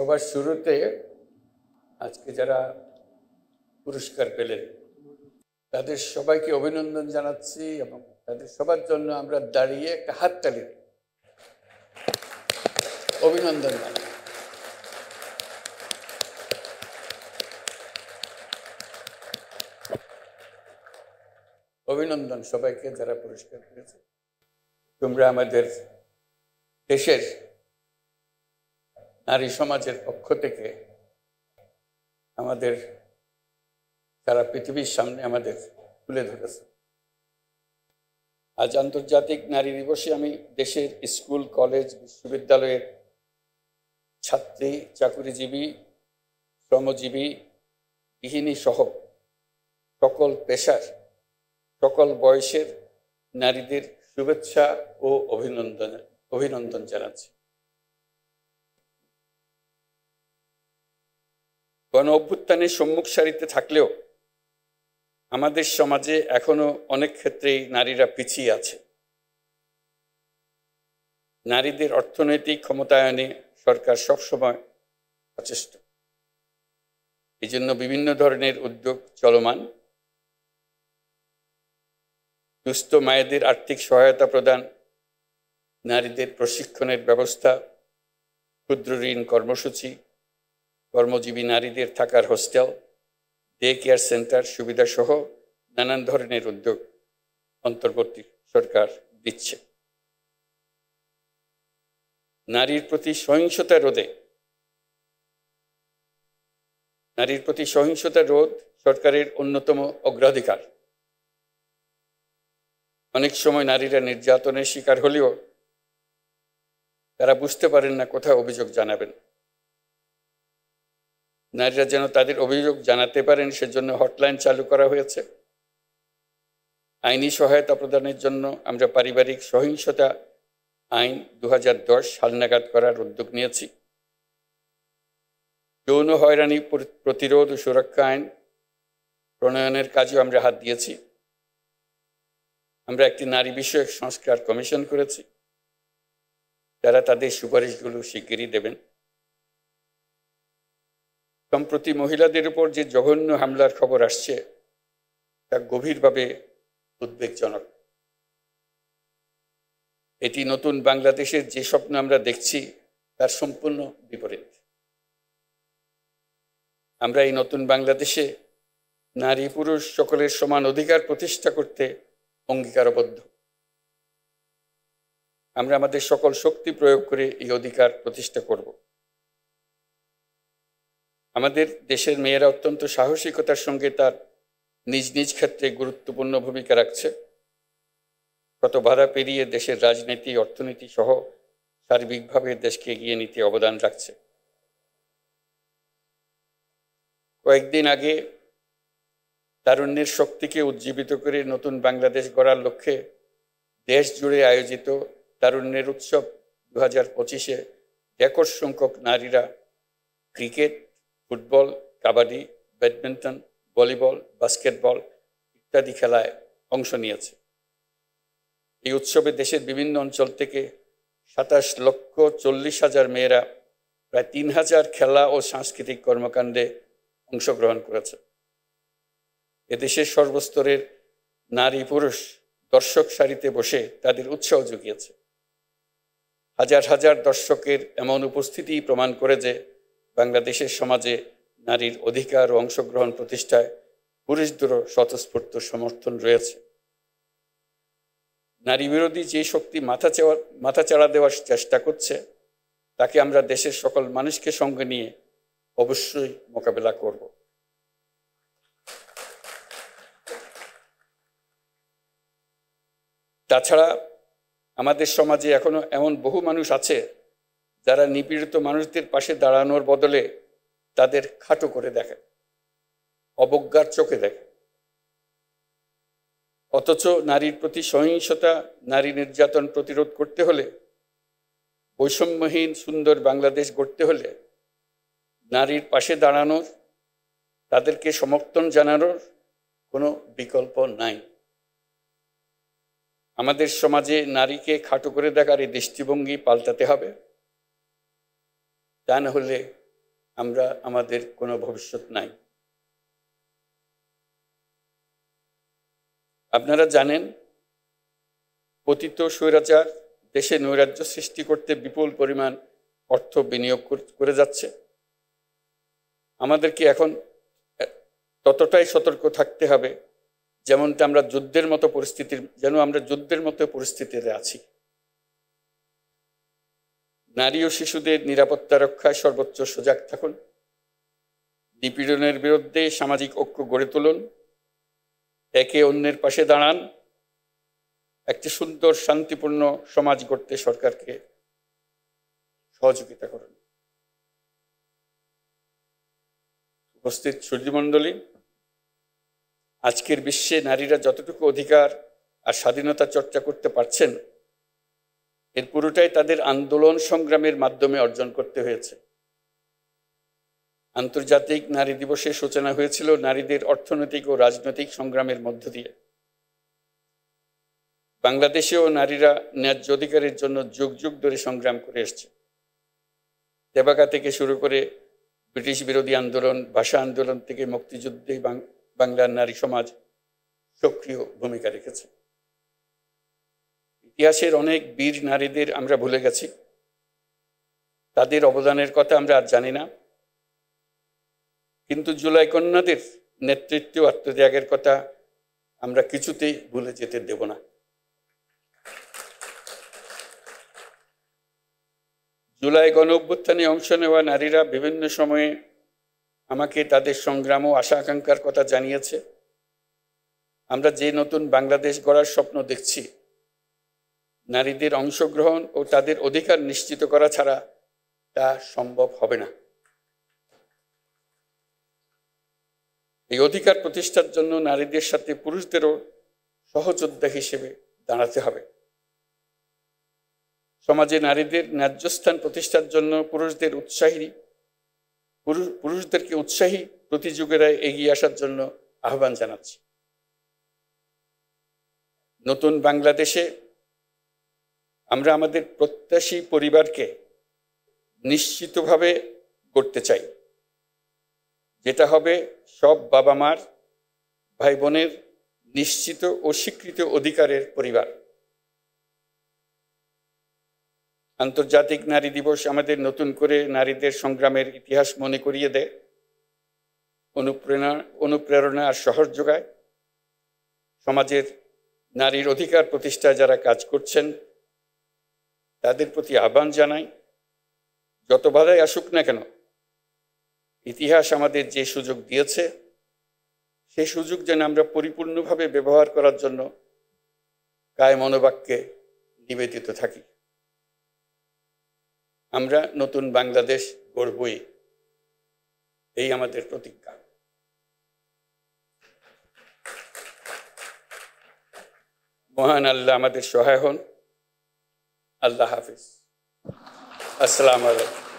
সবার শুরুতে আজকে যারা পুরস্কার পেলেন তাদের সবাইকে অভিনন্দন জানাচ্ছি এবং তাদের সবার জন্য আমরা দাঁড়িয়ে একটা হাততালি অভিনন্দন জানাই। অভিনন্দন সবাইকে যারা পুরস্কার পেয়েছে। তোমরা আমাদের দেশের নারী সমাজের পক্ষ থেকে আমাদের সারা পৃথিবীর সামনে আমাদের তুলে ধরেছে। আজ আন্তর্জাতিক নারী দিবসে আমি দেশের স্কুল, কলেজ, বিশ্ববিদ্যালয়ের ছাত্রী, চাকুরিজীবী, শ্রমজীবী, গৃহিণী সহ সকল পেশার, সকল বয়সের নারীদের শুভেচ্ছা ও অভিনন্দন জানাচ্ছি। গণ অভ্যুত্থানের সম্মুখ সারিতে থাকলেও আমাদের সমাজে এখনো অনেক ক্ষেত্রেই নারীরা পিছিয়ে আছে। নারীদের অর্থনৈতিক ক্ষমতায়নে সরকার সবসময় সচেষ্ট। এই জন্য বিভিন্ন ধরনের উদ্যোগ চলমান। দুস্থ মায়েদের আর্থিক সহায়তা প্রদান, নারীদের প্রশিক্ষণের ব্যবস্থা, ক্ষুদ্র ঋণ কর্মসূচি, কর্মজীবী নারীদের থাকার হোস্টেল, ডে কেয়ার সেন্টার সুবিধা সহ নানান ধরনের উদ্যোগ অন্তর্বর্তী সরকার দিচ্ছে। নারীর প্রতি সহিংসতা রোধ সরকারের অন্যতম অগ্রাধিকার। অনেক সময় নারীরা নির্যাতনের শিকার হলেও তারা বুঝতে পারেন না কোথায় অভিযোগ জানাবেন। নারীরা যেন তাদের অভিযোগ জানাতে পারেন সেজন্য হটলাইন চালু করা হয়েছে। আইনি সহায়তা প্রদানের জন্য আমরা পারিবারিক সহিংসতা আইন 2010 হালনাগাদ করার উদ্যোগ নিয়েছি। যৌন হয়রানি প্রতিরোধ ও সুরক্ষা আইন প্রণয়নের কাজেও আমরা হাত দিয়েছি। আমরা একটি নারী বিষয়ক সংস্কার কমিশন করেছি, যারা তাদের সুপারিশগুলো শিগগিরই দেবেন। সম্প্রতি মহিলাদের উপর যে জঘন্য হামলার খবর আসছে তা গভীরভাবে উদ্বেগজনক। এটি নতুন বাংলাদেশের যে স্বপ্ন আমরা দেখছি তার সম্পূর্ণ বিপরীত। আমরা এই নতুন বাংলাদেশে নারী পুরুষ সকলের সমান অধিকার প্রতিষ্ঠা করতে অঙ্গীকারবদ্ধ। আমরা আমাদের সকল শক্তি প্রয়োগ করে এই অধিকার প্রতিষ্ঠা করব। আমাদের দেশের মেয়েরা অত্যন্ত সাহসিকতার সঙ্গে তার নিজ নিজ ক্ষেত্রে গুরুত্বপূর্ণ ভূমিকা রাখছে। কত বাধা পেরিয়ে দেশের রাজনীতি, অর্থনীতি সহ সার্বিকভাবে দেশকে এগিয়ে নিতে অবদান রাখছে। কয়েকদিন আগে তারুণ্যের শক্তিকে উজ্জীবিত করে নতুন বাংলাদেশ গড়ার লক্ষ্যে দেশ জুড়ে আয়োজিত তারুণ্যের উৎসব 2025-এ রেকর্ড সংখ্যক নারীরা cricket, football, kabaddi, badminton, volleyball, basketball ইত্যাদি খেলায় অংশ নিয়েছে। এই উৎসবে দেশের বিভিন্ন অঞ্চল থেকে 27,40,000 মেয়েরা প্রায় 3,000 খেলা ও সাংস্কৃতিক কর্মকাণ্ডে অংশগ্রহণ করেছে। এদেশের সর্বস্তরের নারী পুরুষ দর্শক সারিতে বসে তাদের উৎসাহ জুগিয়েছে। হাজার হাজার দর্শকের এমন উপস্থিতি প্রমাণ করে যে বাংলাদেশের সমাজে নারীর অধিকার ও অংশগ্রহণ প্রতিষ্ঠায় পুরুষদেরও স্বতঃস্ফূর্ত সমর্থন রয়েছে। নারী বিরোধী যে শক্তি মাথাচাড়া দেওয়ার চেষ্টা করছে তাকে আমরা দেশের সকল মানুষকে সঙ্গে নিয়ে অবশ্যই মোকাবেলা করব। তাছাড়া আমাদের সমাজে এখনো এমন বহু মানুষ আছে যারা নিপীড়িত মানুষদের পাশে দাঁড়ানোর বদলে তাদের খাটো করে দেখে, অবজ্ঞার চোখে দেখে। অথচ নারীর প্রতি সহিংসতা, নারী নির্যাতন প্রতিরোধ করতে হলে, বৈষম্যহীন সুন্দর বাংলাদেশ গড়তে হলে নারীর পাশে দাঁড়ানোর, তাদেরকে সমর্থন জানানোর কোনো বিকল্প নাই। আমাদের সমাজে নারীকে খাটো করে দেখার এই দৃষ্টিভঙ্গি পাল্টাতে হবে। তা না হলে আমরা আমাদের কোনো ভবিষ্যৎ নাই। আপনারা জানেন, পতিত স্বৈরাচার দেশে নৈরাজ্য সৃষ্টি করতে বিপুল পরিমাণ অর্থ বিনিয়োগ করে যাচ্ছে। আমাদেরকে এখন ততটাই সতর্ক থাকতে হবে যেমনটা আমরা যুদ্ধের মতো পরিস্থিতিতে আছি। নারী ও শিশুদের নিরাপত্তা রক্ষায় সর্বোচ্চ সজাগ থাকুন। নিপীড়নের বিরুদ্ধে সামাজিক ঐক্য গড়ে তুলুন। একে অন্যের পাশে দাঁড়ান। একটি সুন্দর শান্তিপূর্ণ সমাজ গড়তে সরকারকে সহযোগিতা করুন। উপস্থিত সুধীমণ্ডলী, আজকের বিশ্বে নারীরা যতটুকু অধিকার আর স্বাধীনতা চর্চা করতে পারছেন, এর পুরোটাই তাদের আন্দোলন সংগ্রামের মাধ্যমে অর্জন করতে হয়েছে। আন্তর্জাতিক নারী দিবসের সূচনা হয়েছিল নারীদের অর্থনৈতিক ও রাজনৈতিক সংগ্রামের মধ্য দিয়ে। বাংলাদেশেও নারীরা ন্যায্য অধিকারের জন্য যুগ যুগ ধরে সংগ্রাম করে এসছে। তেবাকা থেকে শুরু করে ব্রিটিশ বিরোধী আন্দোলন, ভাষা আন্দোলন থেকে মুক্তিযুদ্ধে বাংলার নারী সমাজ সক্রিয় ভূমিকা রেখেছে। ইতিহাসের অনেক বীর নারীদের আমরা ভুলে গেছি, তাদের অবদানের কথা আমরা আর জানি না, কিন্তু জুলাই কন্যাদের নেতৃত্ব আত্মত্যাগের কথা আমরা কিছুতেই ভুলে যেতে দেব না। জুলাই গণ অভ্যুত্থানে অংশ নেওয়া নারীরা বিভিন্ন সময়ে আমাকে তাদের সংগ্রাম ও আশা আকাঙ্ক্ষার কথা জানিয়েছে। আমরা যে নতুন বাংলাদেশ গড়ার স্বপ্ন দেখছি, নারীদের অংশগ্রহণ ও তাদের অধিকার নিশ্চিত করা ছাড়া তা সম্ভব হবে না। এই অধিকার প্রতিষ্ঠার জন্য নারীদের সাথে পুরুষদেরও সহযোদ্ধা হিসেবে দাঁড়াতে হবে। সমাজে নারীদের ন্যায্য স্থান প্রতিষ্ঠার জন্য পুরুষদেরকে উৎসাহী প্রতিযোগীরা এগিয়ে আসার জন্য আহ্বান জানাচ্ছি। নতুন বাংলাদেশে আমরা আমাদের প্রত্যাশী পরিবারকে নিশ্চিতভাবে গড়তে চাই, যেটা হবে সব বাবা মার, ভাই বোনের নিশ্চিত ও স্বীকৃত অধিকারের পরিবার। আন্তর্জাতিক নারী দিবস আমাদের নতুন করে নারীদের সংগ্রামের ইতিহাস মনে করিয়ে দেয়, অনুপ্রেরণা আর সাহস যোগায়। সমাজের নারীর অধিকার প্রতিষ্ঠায় যারা কাজ করছেন তাদের প্রতি আহ্বান জানাই, যত বাধাই আসুক না কেন, ইতিহাস আমাদের যে সুযোগ দিয়েছে সেই সুযোগ যেন আমরা পরিপূর্ণভাবে ব্যবহার করার জন্য কায় মনোবাক্যে নিবেদিত থাকি। আমরা নতুন বাংলাদেশ গড়বই, এই আমাদের প্রতিজ্ঞা। মহান আল্লাহ আমাদের সহায় হন। আল্লাহ হাফিজ। আসসালামু আলাইকুম।